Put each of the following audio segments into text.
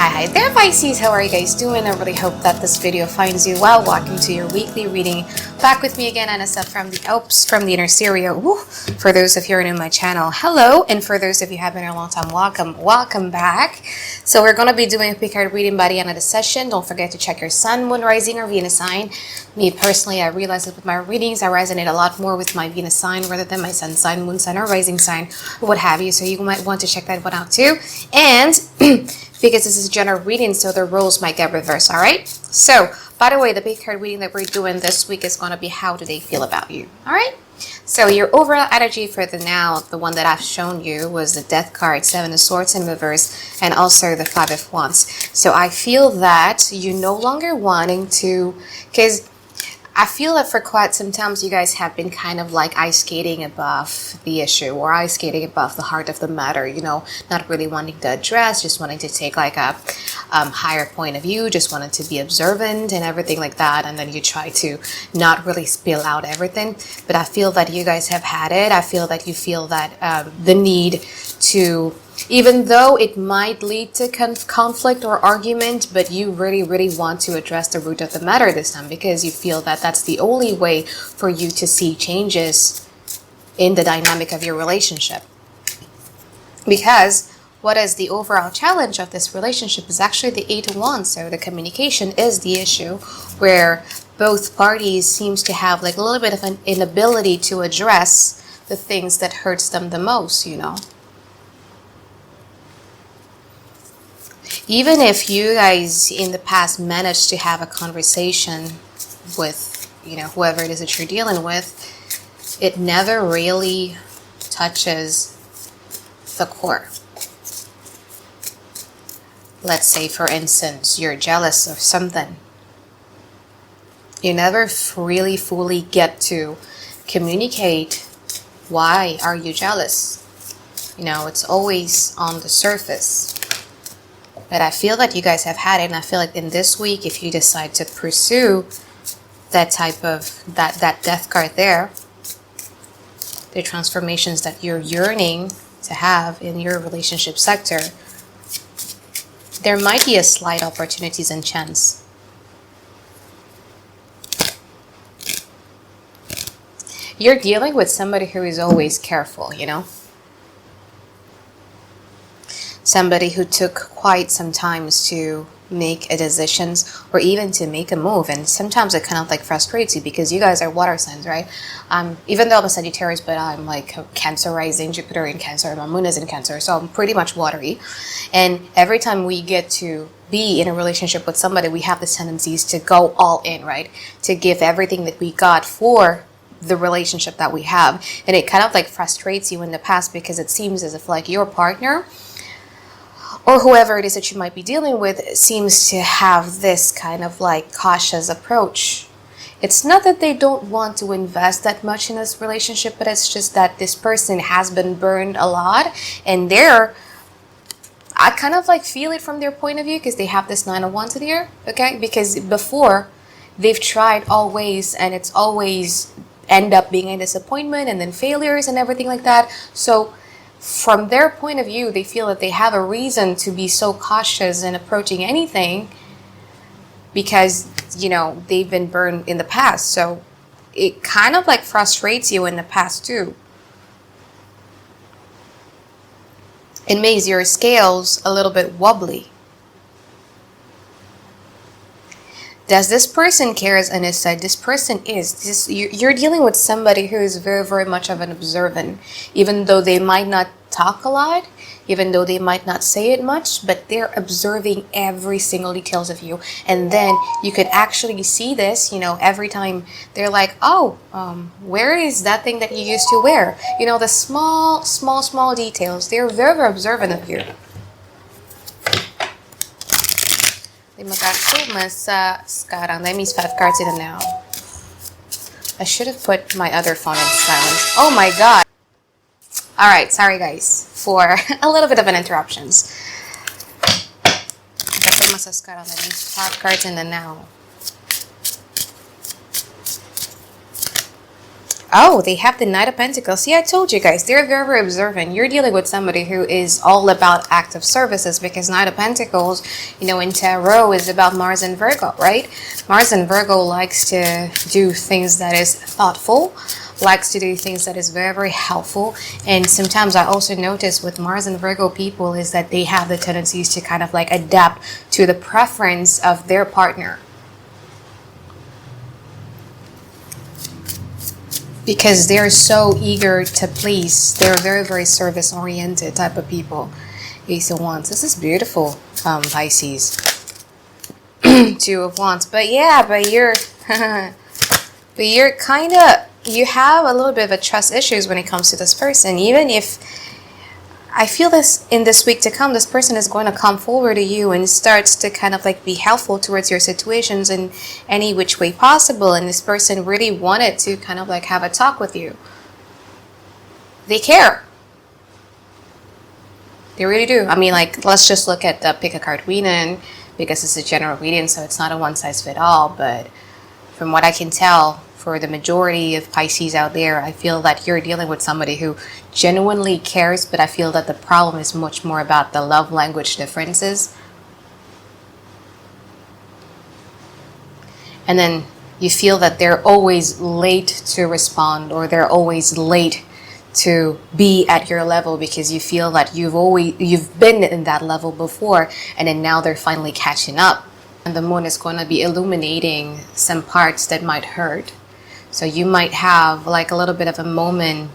Hi there Pisces, how are you guys doing? I really hope that this video finds you well. Welcome to your weekly reading. Back with me again, Anisa from the Alps, from the inner stereo. Woo. For those of you who are new to my channel, hello, and for those of you who have been here a long time, welcome back. So we're going to be doing a pick card reading by the end of the session. Don't forget to check your sun, moon, rising, or Venus sign. Me personally, I realize that with my readings, I resonate a lot more with my Venus sign rather than my sun sign, moon sign, or rising sign, or what have you. So you might want to check that one out too. And because this is a general reading, so the roles might get reversed, all right? So, by the way, the big card reading that we're doing this week is going to be how do they feel about you, all right? So, your overall energy for the now, the one that I've shown you, was the Death card, Seven of Swords in reverse, and also the Five of Wands. So, I feel that you no longer wanting to, because I feel that for quite some times you guys have been kind of like ice skating above the issue or ice skating above the heart of the matter, you know, not really wanting to address, just wanting to take like a higher point of view, just wanting to be observant and everything like that. And then you try to not really spill out everything. But I feel that you guys have had it. I feel that you feel that the need to, even though it might lead to conflict or argument, but you really want to address the root of the matter this time because you feel that that's the only way for you to see changes in the dynamic of your relationship. Because what is the overall challenge of this relationship is actually the Eight of Wands. So the communication is the issue where both parties seems to have like a little bit of an inability to address the things that hurts them the most, you know. Even if you guys in the past managed to have a conversation with, you know, whoever it is that you're dealing with, it never really touches the core. Let's say, for instance, you're jealous of something. You never really fully get to communicate why are you jealous. You know, it's always on the surface. But I feel that you guys have had it, and I feel like in this week, if you decide to pursue that type of, that death card there, the transformations that you're yearning to have in your relationship sector, there might be a slight opportunities and chance. You're dealing with somebody who is always careful, you know? Somebody who took quite some time to make a decision or even to make a move. And sometimes it kind of like frustrates you because you guys are water signs, right? Even though I'm a Sagittarius, but I'm like a Cancer rising, Jupiter in Cancer, my moon is in Cancer. So I'm pretty much watery. And every time we get to be in a relationship with somebody, we have the tendencies to go all in, right? To give everything that we got for the relationship that we have. And it kind of like frustrates you in the past because it seems as if like your partner or whoever it is that you might be dealing with seems to have this kind of like cautious approach. It's not that they don't want to invest that much in this relationship, but it's just that this person has been burned a lot and I kind of like feel it from their point of view because they have this Nine of Wands here, okay? Because before they've tried always and it's always end up being a disappointment and then failures and everything like that. So from their point of view, they feel that they have a reason to be so cautious in approaching anything because, you know, they've been burned in the past. So it kind of like frustrates you in the past too. It makes your scales a little bit wobbly. Does this person care? As Anisa said, this person is, you're dealing with somebody who is very much of an observant, even though they might not talk a lot, even though they might not say it much, but they're observing every single details of you. And then you could actually see this, you know, every time they're like, oh, where is that thing that you used to wear? You know, the small details. They're very observant of you. That means 5 cards in a now. I should have put my other phone in silence. Oh my god. Alright, sorry guys for a little bit of an interruptions. That means 5 cards in the now. Oh, they have the Knight of Pentacles. See, I told you guys, they're very, very observant. You're dealing with somebody who is all about active services, because Knight of Pentacles, you know, in tarot is about Mars and Virgo, right? Mars and Virgo likes to do things that is thoughtful, likes to do things that is very, very helpful. And sometimes I also notice with Mars and Virgo people is that they have the tendencies to kind of like adapt to the preference of their partner, because they're so eager to please. They're very, very service oriented type of people. Ace of Wands. This is beautiful, Pisces. Two of Wands. But yeah, but you're but you're kind of, you have a little bit of a trust issues when it comes to this person. Even if I feel this in this week to come, this person is going to come forward to you and starts to kind of like be helpful towards your situations in any which way possible. And this person really wanted to kind of like have a talk with you. They care. They really do. I mean, like, let's just look at the pick a card reading, because it's a general reading, so it's not a one size fit all. But from what I can tell, for the majority of Pisces out there, I feel that you're dealing with somebody who genuinely cares, but I feel that the problem is much more about the love language differences. And then you feel that they're always late to respond, or they're always late to be at your level, because you feel that you've been in that level before, and then now they're finally catching up. And the moon is going to be illuminating some parts that might hurt. So you might have like a little bit of a moment,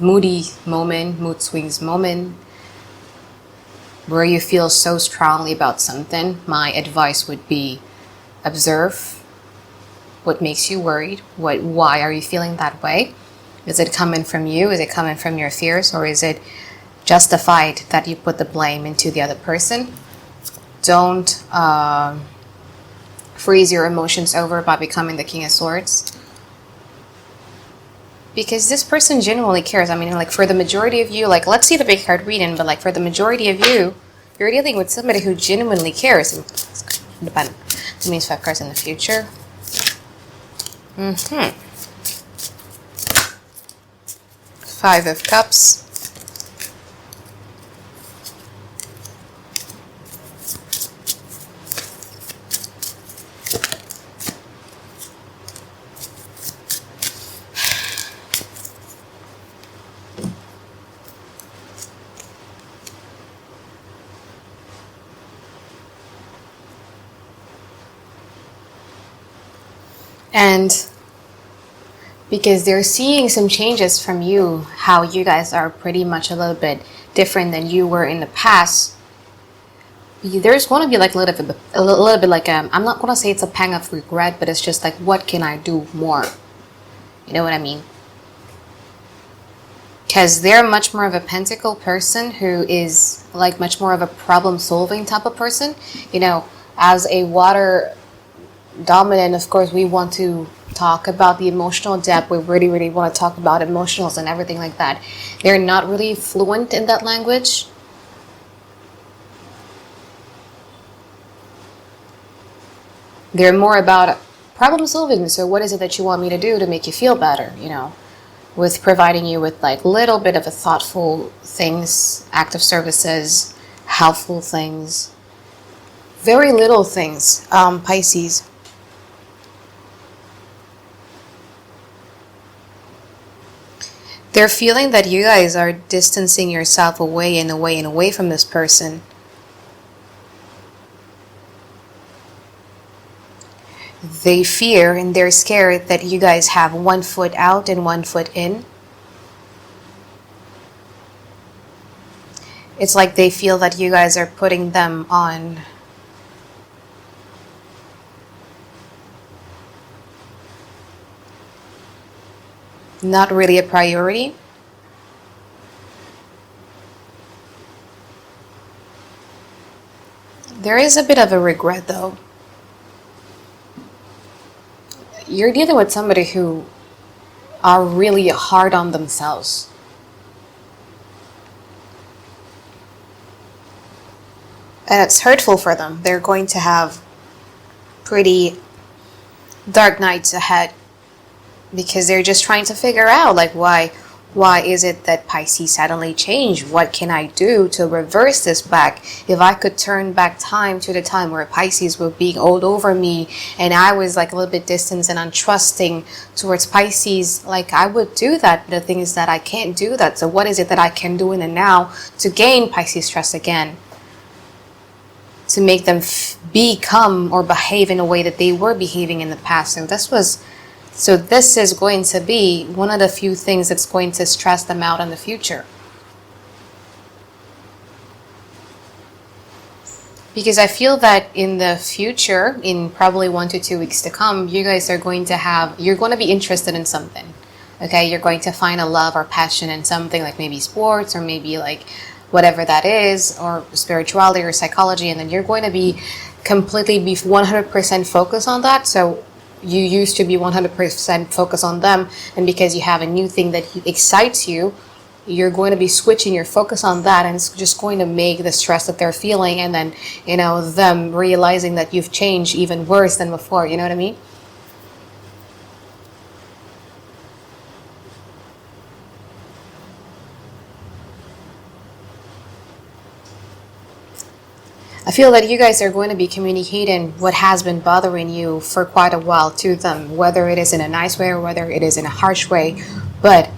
mood swings moment, where you feel so strongly about something. My advice would be observe what makes you worried. Why are you feeling that way? Is it coming from you? Is it coming from your fears? Or is it justified that you put the blame into the other person? Don't freeze your emotions over by becoming the King of Swords. Because this person genuinely cares. I mean, like, for the majority of you, like, let's see the big card reading, but like for the majority of you, you're dealing with somebody who genuinely cares. That means 5 cards in the future. Five of Cups. And because they're seeing some changes from you, how you guys are pretty much a little bit different than you were in the past, there's going to be like a little bit like, I'm not going to say it's a pang of regret, but it's just like, what can I do more? You know what I mean? Because they're much more of a pentacle person who is like much more of a problem solving type of person. You know, as a water dominant, of course, we want to talk about the emotional depth. We really, really want to talk about emotionals and everything like that. They're not really fluent in that language. They're more about problem solving. So what is it that you want me to do to make you feel better, you know, with providing you with like a little bit of a thoughtful things, active services, helpful things, very little things, Pisces. They're feeling that you guys are distancing yourself away and away and away from this person. They fear and they're scared that you guys have one foot out and one foot in. It's like they feel that you guys are putting them on not really a priority. There is a bit of a regret though. You're dealing with somebody who are really hard on themselves. And it's hurtful for them. They're going to have pretty dark nights ahead. because they're just trying to figure out like why is it that Pisces suddenly changed? What can I do to reverse this back? If I could turn back time to the time where Pisces were being all over me and I was like a little bit distant and untrusting towards Pisces, like I would do that. The thing is that I can't do that. So what is it that I can do in the now to gain Pisces trust again? To make them become or behave in a way that they were behaving in the past. So this is going to be one of the few things that's going to stress them out in the future. Because I feel that in the future, in probably 1 to 2 weeks to come, you guys are going to you're going to be interested in something. Okay, you're going to find a love or passion in something, like maybe sports or maybe like whatever that is, or spirituality or psychology, and then you're going to be completely 100% focused on that. So you used to be 100% focused on them, and because you have a new thing that excites you, you're going to be switching your focus on that, and it's just going to make the stress that they're feeling, and then them realizing that you've changed even worse than before. You know what I mean? I feel that you guys are going to be communicating what has been bothering you for quite a while to them, whether it is in a nice way or whether it is in a harsh way, but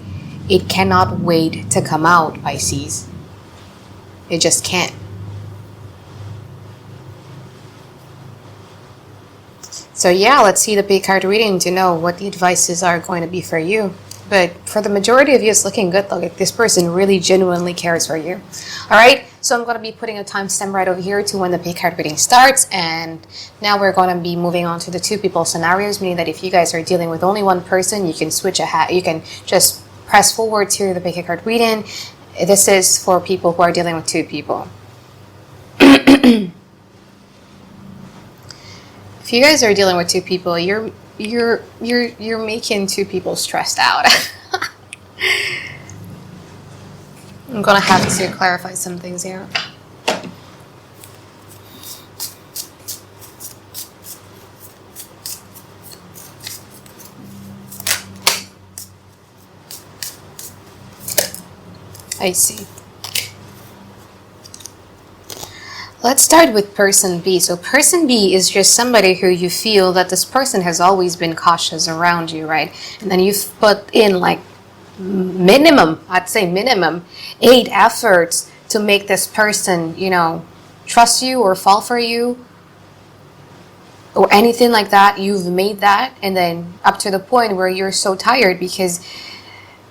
it cannot wait to come out, Pisces. It just can't. So yeah, let's see the big card reading to know what the advices are going to be for you. But for the majority of you, it's looking good. Like this person really genuinely cares for you. All right. So I'm going to be putting a timestamp right over here to when the big card reading starts. And now we're going to be moving on to the two people scenarios, meaning that if you guys are dealing with only one person, you can switch ahead. You can just press forward to the big card reading. This is for people who are dealing with two people. If you guys are dealing with two people, you're making two people stressed out. I'm gonna have to clarify some things here. I see. Let's start with person B. So person B is just somebody who you feel that this person has always been cautious around you, right? And then you've put in like minimum, I'd say minimum 8 efforts to make this person, trust you or fall for you or anything like that. You've made that, and then up to the point where you're so tired because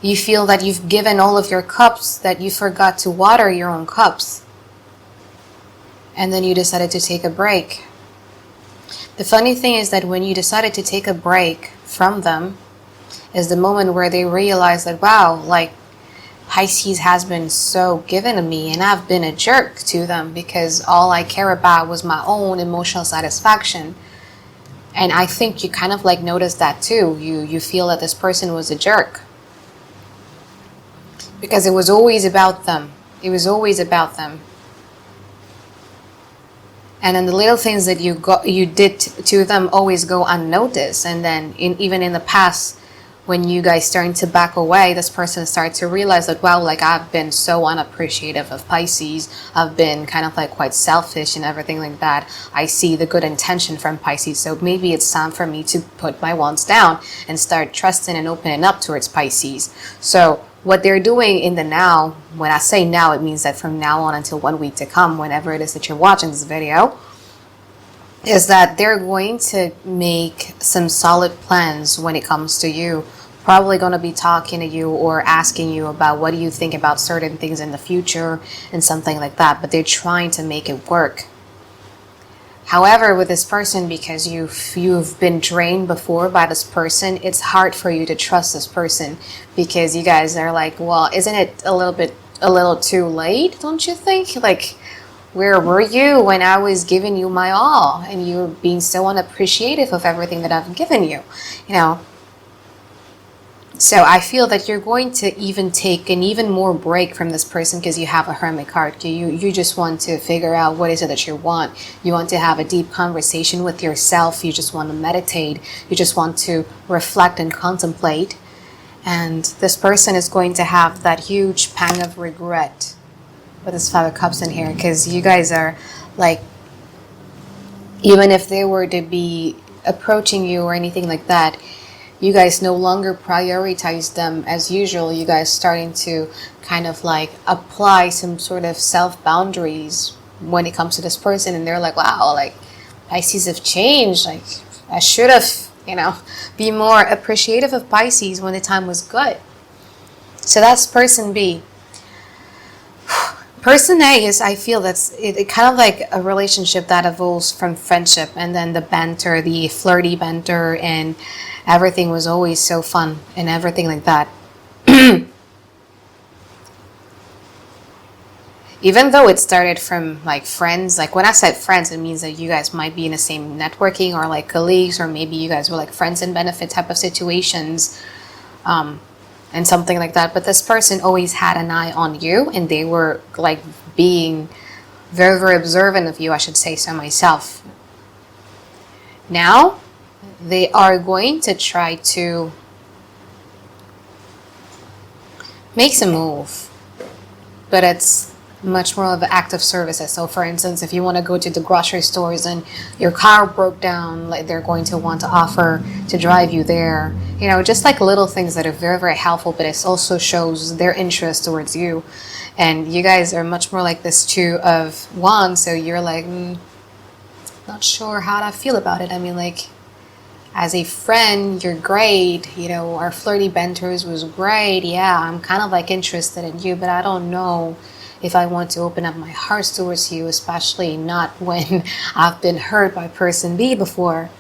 you feel that you've given all of your cups that you forgot to water your own cups. And then you decided to take a break. The funny thing is that when you decided to take a break from them is the moment where they realize that, wow, like Pisces has been so given to me and I've been a jerk to them because all I care about was my own emotional satisfaction. And I think you kind of like noticed that too. You feel that this person was a jerk because it was always about them. It was always about them. And then the little things that you did to them always go unnoticed. And then even in the past, when you guys starting to back away, this person starts to realize that, wow, like I've been so unappreciative of Pisces. I've been kind of like quite selfish and everything like that. I see the good intention from Pisces. So maybe it's time for me to put my wands down and start trusting and opening up towards Pisces. So what they're doing in the now, when I say now, it means that from now on until 1 week to come, whenever it is that you're watching this video, is that they're going to make some solid plans when it comes to you. Probably going to be talking to you or asking you about what do you think about certain things in the future and something like that. But they're trying to make it work. However, with this person, because you've been drained before by this person, it's hard for you to trust this person because you guys are like, well, isn't it a little too late, don't you think? Like, where were you when I was giving you my all and you were being so unappreciative of everything that I've given you? So I feel that you're going to even take an even more break from this person because you have a hermit card. You just want to figure out what is it that you want. You want to have a deep conversation with yourself. You just want to meditate. You just want to reflect and contemplate. And this person is going to have that huge pang of regret with this Five of Cups in here, because you guys are like, even if they were to be approaching you or anything like that, you guys no longer prioritize them as usual. You guys starting to kind of like apply some sort of self boundaries when it comes to this person, and they're like, wow, like Pisces have changed, like I should have, be more appreciative of Pisces when the time was good. So that's person B. Person A is, I feel that's it kind of like a relationship that evolves from friendship, and then the banter, the flirty banter, and everything was always so fun and everything like that. Even though it started from like friends, like when I said friends, it means that you guys might be in the same networking or like colleagues, or maybe you guys were like friends and benefit type of situations. And something like that. But this person always had an eye on you, and they were like being very, very observant of you, I should say so myself. Now they are going to try to make some move, but it's much more of an act of services. So for instance, if you want to go to the grocery stores and your car broke down, like they're going to want to offer to drive you there, just like little things that are very, very helpful, but it also shows their interest towards you. And you guys are much more like this Two of Wands, so you're like, not sure how I feel about it. I mean, like, as a friend, you're great, our flirty banters was great, yeah, I'm kind of like interested in you, but I don't know if I want to open up my heart towards you, especially not when I've been hurt by person B before.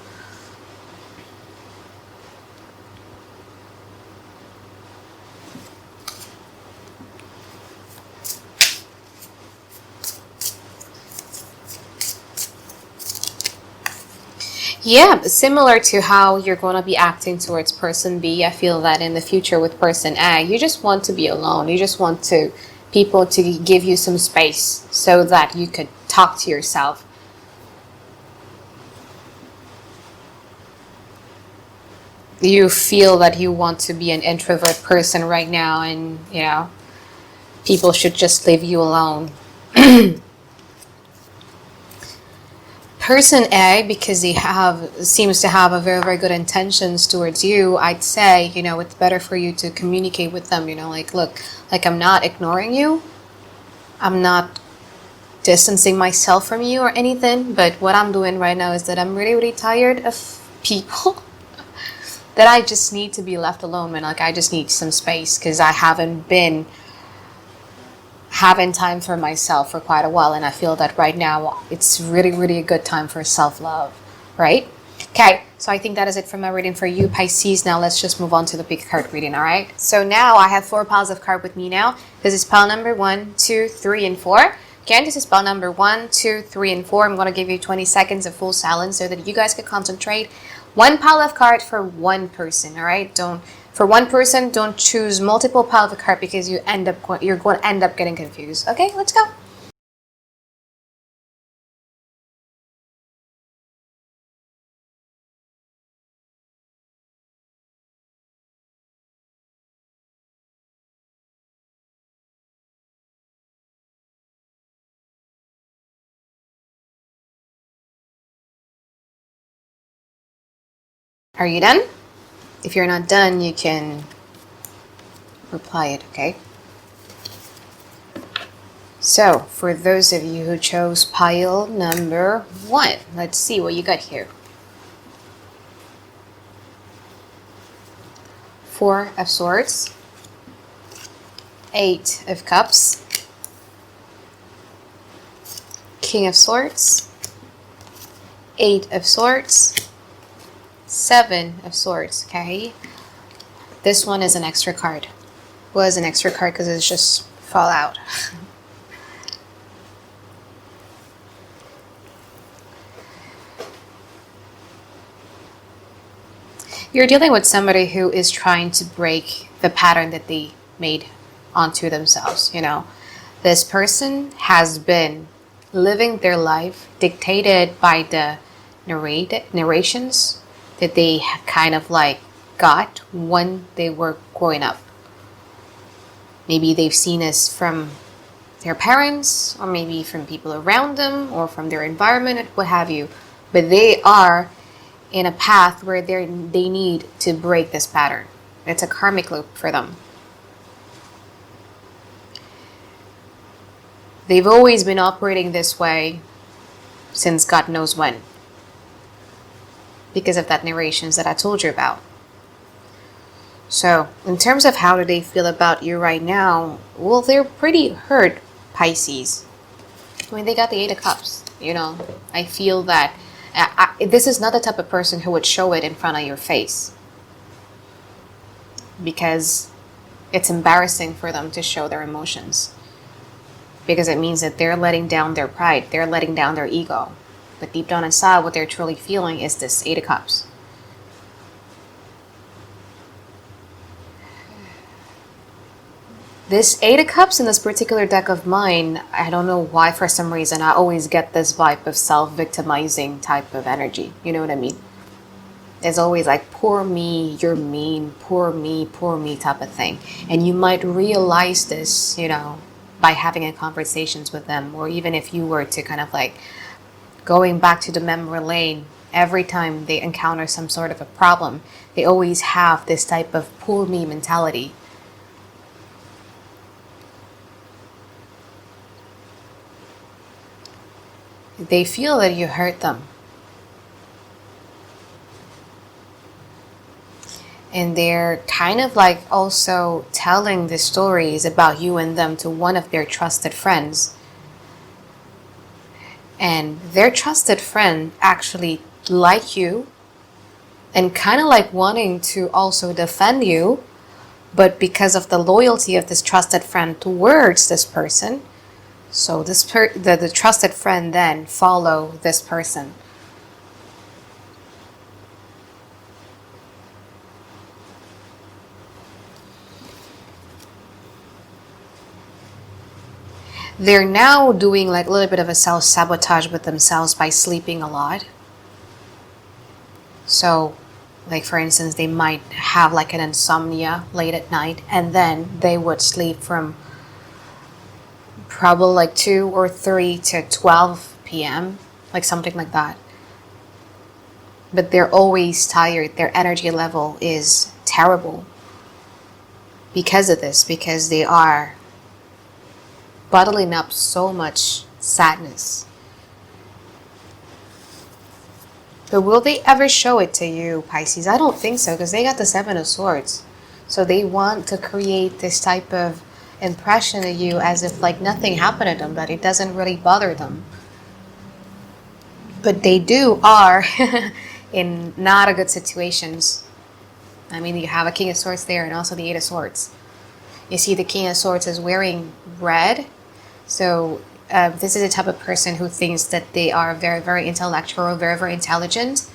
Yeah, similar to how you're going to be acting towards person B, I feel that in the future with person A, you just want to be alone. You just want people to give you some space so that you could talk to yourself. You feel that you want to be an introvert person right now, and people should just leave you alone. Person A, because they seems to have a very, very good intentions towards you, I'd say, it's better for you to communicate with them, like, look, like, I'm not ignoring you. I'm not distancing myself from you or anything, but what I'm doing right now is that I'm really, really tired of people that I just need to be left alone, man. Like, I just need some space because I haven't been having time for myself for quite a while, and I feel that right now it's really, really a good time for self-love, right? Okay, so I think that is it for my reading for you, Pisces. Now let's just move on to the big card reading, all right? So now I have 4 piles of card with me now. This is pile number 1, 2, 3, and 4. Again, this is pile number 1, 2, 3, and 4. I'm going to give you 20 seconds of full silence so that you guys can concentrate. 1 pile of card for 1 person, all right? For 1 person, don't choose multiple piles of cards because you're going to end up getting confused. Okay, let's go. Are you done? If you're not done, you can reply it, okay? So, for those of you who chose pile number 1, let's see what you got here. 4 of Swords, 8 of Cups, King of Swords, 8 of Swords, 7 of Swords, okay? This one is an extra card. Was an extra card because it's just fall out. You're dealing with somebody who is trying to break the pattern that they made onto themselves, you know. This person has been living their life dictated by the narrations that they kind of like got when they were growing up. Maybe they've seen this from their parents, or maybe from people around them, or from their environment, what have you. But they are in a path where they need to break this pattern. It's a karmic loop for them. They've always been operating this way since God knows when, because of that narrations that I told you about. So, in terms of how do they feel about you right now, well, they're pretty hurt, Pisces. I mean, they got the Eight of Cups, you know. I feel that this is not the type of person who would show it in front of your face, because it's embarrassing for them to show their emotions, because it means that they're letting down their pride, they're letting down their ego. But deep down inside, what they're truly feeling is this Eight of Cups. This Eight of Cups in this particular deck of mine, I don't know why, for some reason, I always get this vibe of self-victimizing type of energy. You know what I mean? It's always like, poor me, you're mean, poor me type of thing. And you might realize this, you know, by having a conversations with them, or even if you were to kind of like going back to the memory lane, every time they encounter some sort of a problem, they always have this type of poor me mentality. They feel that you hurt them. And they're kind of like also telling the stories about you and them to one of their trusted friends. And their trusted friend actually like you and kind of like wanting to also defend you, but because of the loyalty of this trusted friend towards this person, so this the trusted friend then follow this person. They're now doing like a little bit of a self-sabotage with themselves by sleeping a lot. So, like for instance, they might have like an insomnia late at night, and then they would sleep from probably like 2 or 3 to 12 p.m., like something like that. But they're always tired. Their energy level is terrible because of this, because they are bottling up so much sadness. But will they ever show it to you, Pisces? I don't think so, because they got the Seven of Swords. So they want to create this type of impression of you as if like nothing happened to them, that it doesn't really bother them. But they are in not a good situations. I mean, you have a King of Swords there and also the Eight of Swords. You see the King of Swords is wearing red. So this is the type of person who thinks that they are very, very intellectual, very, very intelligent.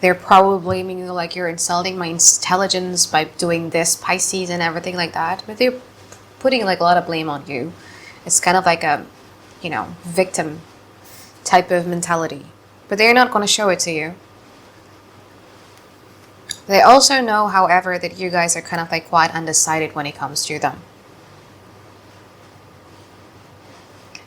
They're probably blaming you like you're insulting my intelligence by doing this, Pisces, and everything like that. But they're putting like a lot of blame on you. It's kind of like a, you know, victim type of mentality. But they're not going to show it to you. They also know, however, that you guys are kind of like quite undecided when it comes to them.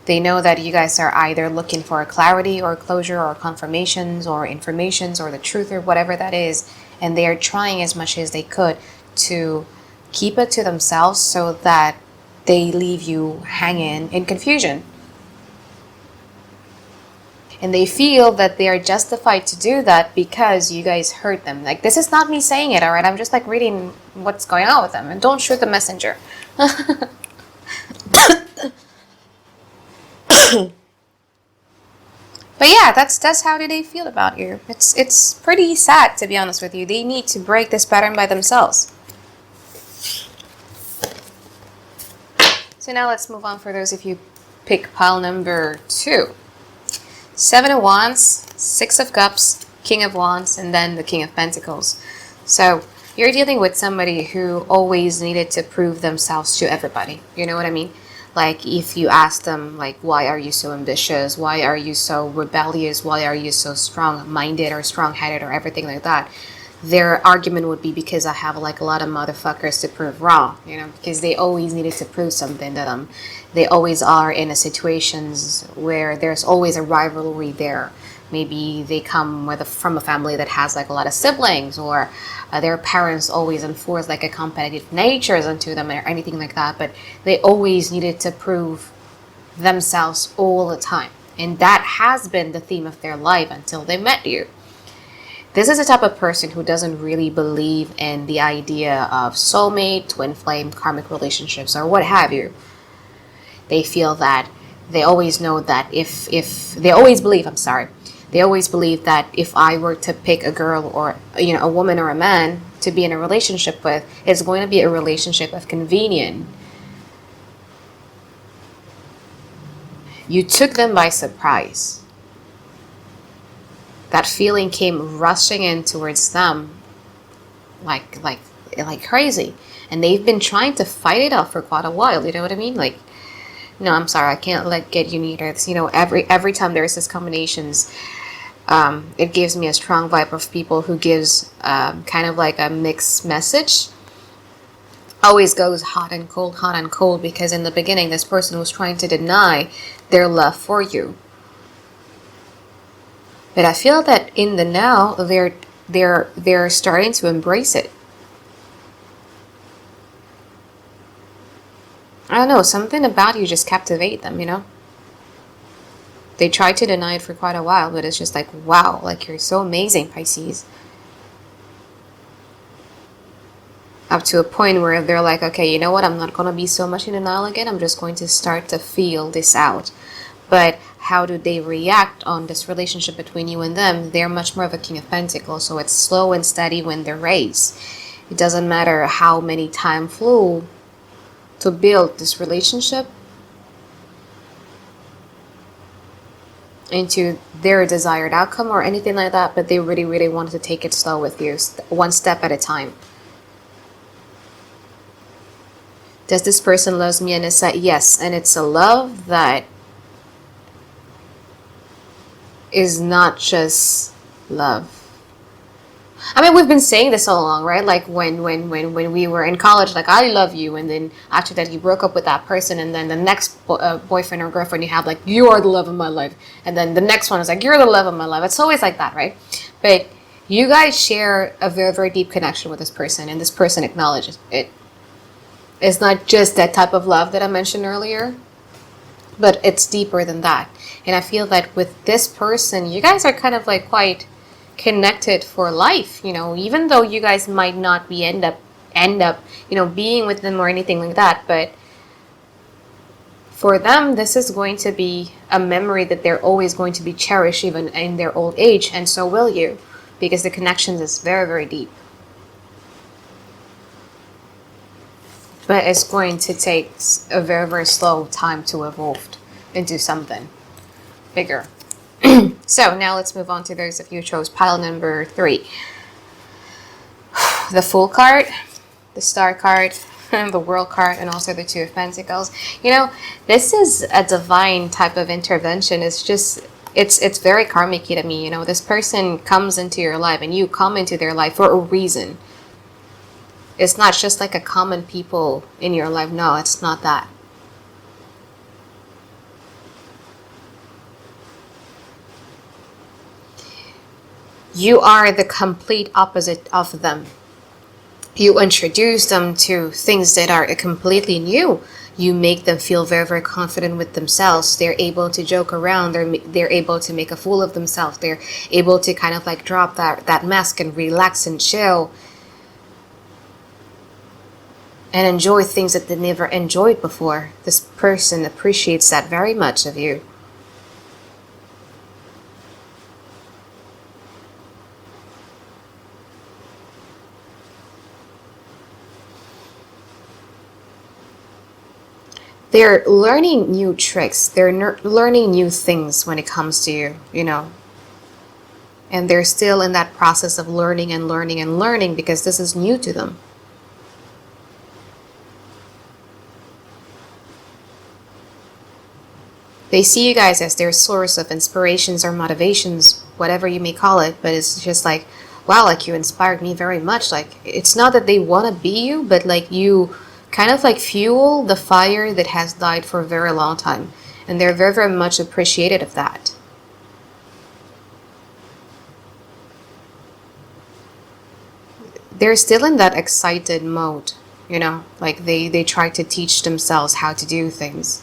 They know that you guys are either looking for a clarity or closure or confirmations or informations or the truth or whatever that is. And they are trying as much as they could to keep it to themselves so that they leave you hanging in confusion. And they feel that they are justified to do that because you guys hurt them. Like, this is not me saying it, all right? I'm just like reading what's going on with them. And don't shoot the messenger. But yeah, that's how do they feel about you. It's pretty sad, to be honest with you. They need to break this pattern by themselves. So now let's move on for those of you pick pile number 2. 7 of Wands, 6 of Cups, King of Wands, and then the King of Pentacles. So you're dealing with somebody who always needed to prove themselves to everybody. You know what I mean? Like if you ask them, like, why are you so ambitious? Why are you so rebellious? Why are you so strong-minded or strong-headed or everything like that? Their argument would be because I have like a lot of motherfuckers to prove wrong, you know, because they always needed to prove something to them. They always are in a situations where there's always a rivalry there. Maybe they come from a family that has like a lot of siblings, or their parents always enforce like a competitive nature into them or anything like that. But they always needed to prove themselves all the time. And that has been the theme of their life until they met you. This is a type of person who doesn't really believe in the idea of soulmate, twin flame, karmic relationships, or what have you. They feel that they always know that they always believe that if I were to pick a girl or, you know, a woman or a man to be in a relationship with, it's going to be a relationship of convenience. You took them by surprise. That feeling came rushing in towards them like crazy. And they've been trying to fight it off for quite a while, you know what I mean? Like, no, I'm sorry, I can't get you neither. You know, every time there's this combinations, it gives me a strong vibe of people who gives kind of like a mixed message. Always goes hot and cold, because in the beginning, this person was trying to deny their love for you. But I feel that in the now, they're starting to embrace it. I don't know, something about you just captivate them, you know? They tried to deny it for quite a while, but it's just like, wow, like you're so amazing, Pisces. Up to a point where they're like, okay, you know what? I'm not going to be so much in denial again. I'm just going to start to feel this out. But how do they react on this relationship between you and them? They're much more of a King of Pentacles, so it's slow and steady when they're raised. It doesn't matter how many time flew to build this relationship into their desired outcome or anything like that, but they really, really wanted to take it slow with you, one step at a time. Does this person love me, Anisa? Yes, and it's a love that is not just love. I mean, we've been saying this all along, right? Like when we were in college, like, I love you, and then after that you broke up with that person, and then the next boyfriend or girlfriend you have, like, you are the love of my life, and then the next one is like, you're the love of my life. It's always like that, right? But you guys share a very, very deep connection with this person, and this person acknowledges it. It's not just that type of love that I mentioned earlier, but it's deeper than that. And I feel that with this person, you guys are kind of like quite connected for life, you know, even though you guys might not be end up, you know, being with them or anything like that. But for them, this is going to be a memory that they're always going to be cherished even in their old age. And so will you, because the connection is very, very deep. But it's going to take a very, very slow time to evolve into something bigger. So now let's move on to those of you who chose pile number 3. The Fool card, the Star card, the World card, and also the Two of Pentacles. You know, this is a divine type of intervention. It's just, it's very karmic to me. You know, this person comes into your life and you come into their life for a reason. It's not just like a common people in your life. No, it's not that. You are the complete opposite of them. You introduce them to things that are completely new. You make them feel very, very confident with themselves. They're able to joke around. They're able to make a fool of themselves. They're able to kind of like drop that mask and relax and chill. And enjoy things that they never enjoyed before. This person appreciates that very much of you. They're learning new tricks. They're learning new things when it comes to you, you know. And they're still in that process of learning and learning and learning because this is new to them. They see you guys as their source of inspirations or motivations, whatever you may call it, but it's just like, wow, like you inspired me very much. Like, it's not that they want to be you, but like you kind of like fuel the fire that has died for a very long time. And they're very, very much appreciated of that. They're still in that excited mode, you know, like they try to teach themselves how to do things.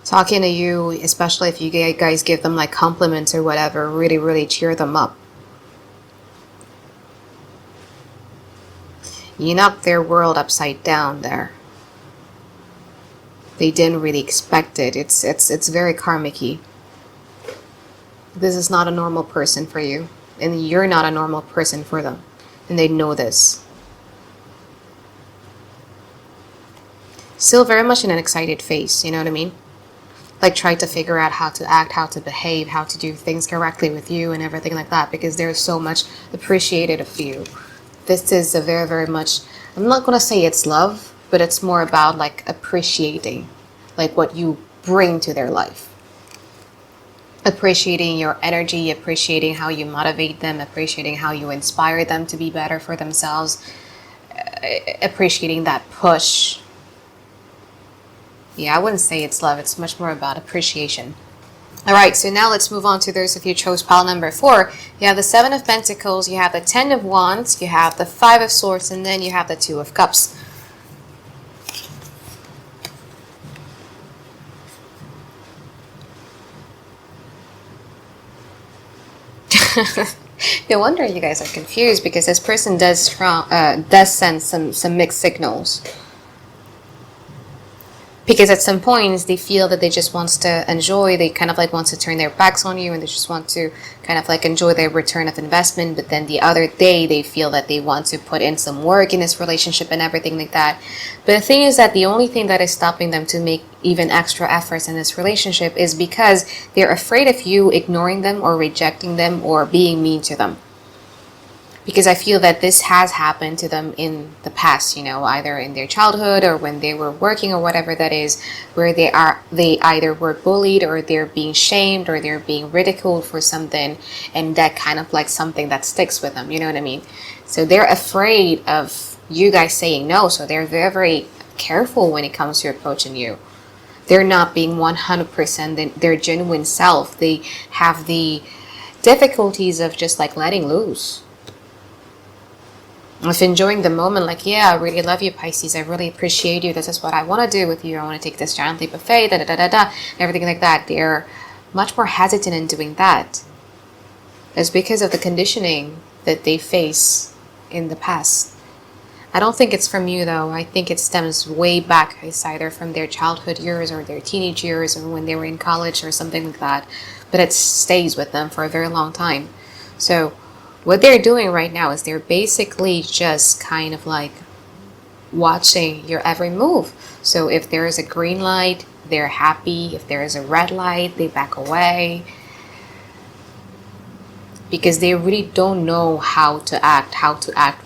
Talking to you, especially if you guys give them like compliments or whatever, really, really cheer them up. You knock their world upside down there. They didn't really expect it. It's very karmic-y. This is not a normal person for you, and you're not a normal person for them, and they know this. Still very much in an excited phase, you know what I mean? Like try to figure out how to act, how to behave, how to do things correctly with you and everything like that, because they're so much appreciated of you. This is a very, very much, I'm not going to say it's love, but it's more about like appreciating like what you bring to their life. Appreciating your energy, appreciating how you motivate them, appreciating how you inspire them to be better for themselves, appreciating that push. Yeah, I wouldn't say it's love. It's much more about appreciation. All right, so now let's move on to those of you who chose pile number 4. You have the 7 of Pentacles, you have the 10 of Wands, you have the 5 of Swords, and then you have the 2 of Cups. No wonder you guys are confused, because this person does send some mixed signals. Because at some points they feel that they just wants to enjoy, they kind of like want to turn their backs on you and they just want to kind of like enjoy their return of investment. But then the other day they feel that they want to put in some work in this relationship and everything like that. But the thing is that the only thing that is stopping them to make even extra efforts in this relationship is because they're afraid of you ignoring them or rejecting them or being mean to them. Because I feel that this has happened to them in the past, you know, either in their childhood or when they were working or whatever that is, where they either were bullied or they're being shamed or they're being ridiculed for something, and that kind of like something that sticks with them, you know what I mean? So they're afraid of you guys saying no, so they're very, very careful when it comes to approaching you. They're not being 100% their genuine self. They have the difficulties of just like letting loose. Of enjoying the moment, like, yeah, I really love you, Pisces. I really appreciate you. This is what I want to do with you. I want to take this giant leap of faith, da da da da da, everything like that. They're much more hesitant in doing that. It's because of the conditioning that they face in the past. I don't think it's from you, though. I think it stems way back. It's either from their childhood years or their teenage years or when they were in college or something like that. But it stays with them for a very long time. So what they're doing right now is they're basically just kind of like watching your every move. So if there is a green light, they're happy. If there is a red light, they back away. Because they really don't know how to act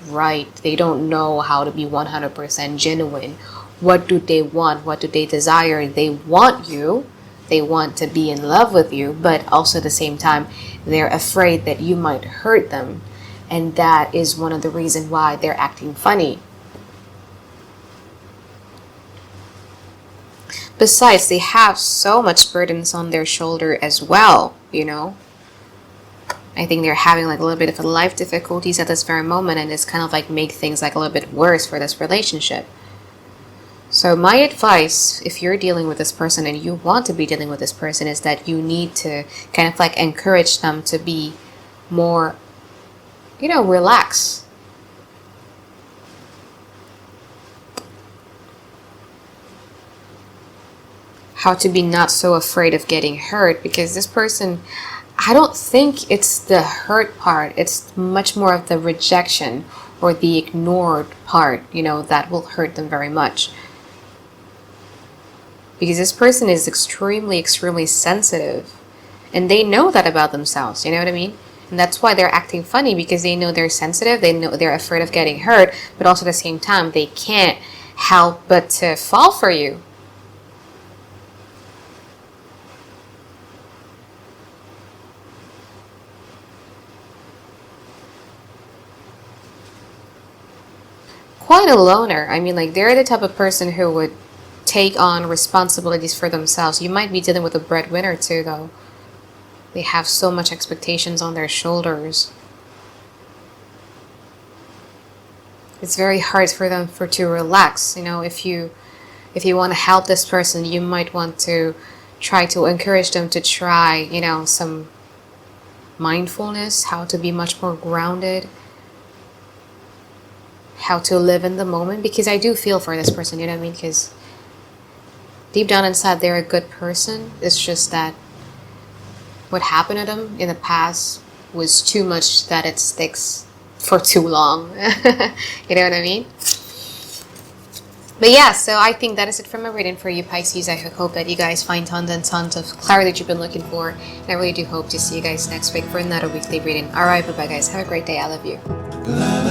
right. They don't know how to be 100% genuine. What do they want? What do they desire? They want you. They want to be in love with you, but also at the same time, they're afraid that you might hurt them. And that is one of the reasons why they're acting funny. Besides, they have so much burdens on their shoulder as well, you know. I think they're having like a little bit of life difficulties at this very moment, and it's kind of like make things like a little bit worse for this relationship. So my advice, if you're dealing with this person and you want to be dealing with this person, is that you need to kind of like encourage them to be more, you know, relax. How to be not so afraid of getting hurt, because this person, I don't think it's the hurt part. It's much more of the rejection or the ignored part, that will hurt them very much. Because this person is extremely, extremely sensitive. And they know that about themselves, you know what I mean? And that's why they're acting funny, because they know they're sensitive, they know they're afraid of getting hurt, but also at the same time, they can't help but to fall for you. Quite a loner. I mean, like, they're the type of person who would take on responsibilities for themselves. You might be dealing with a breadwinner too, though. They have so much expectations on their shoulders. It's very hard for them to relax. If you want to help this person, you might want to try to encourage them to try, some mindfulness, how to be much more grounded, how to live in the moment, because I do feel for this person, you know what I mean? Because deep down inside, they're a good person. It's just that what happened to them in the past was too much that it sticks for too long. You know what I mean? But yeah, so I think that is it from my reading for you, Pisces. I hope that you guys find tons and tons of clarity that you've been looking for. And I really do hope to see you guys next week for another weekly reading. Alright, bye-bye guys. Have a great day. I love you.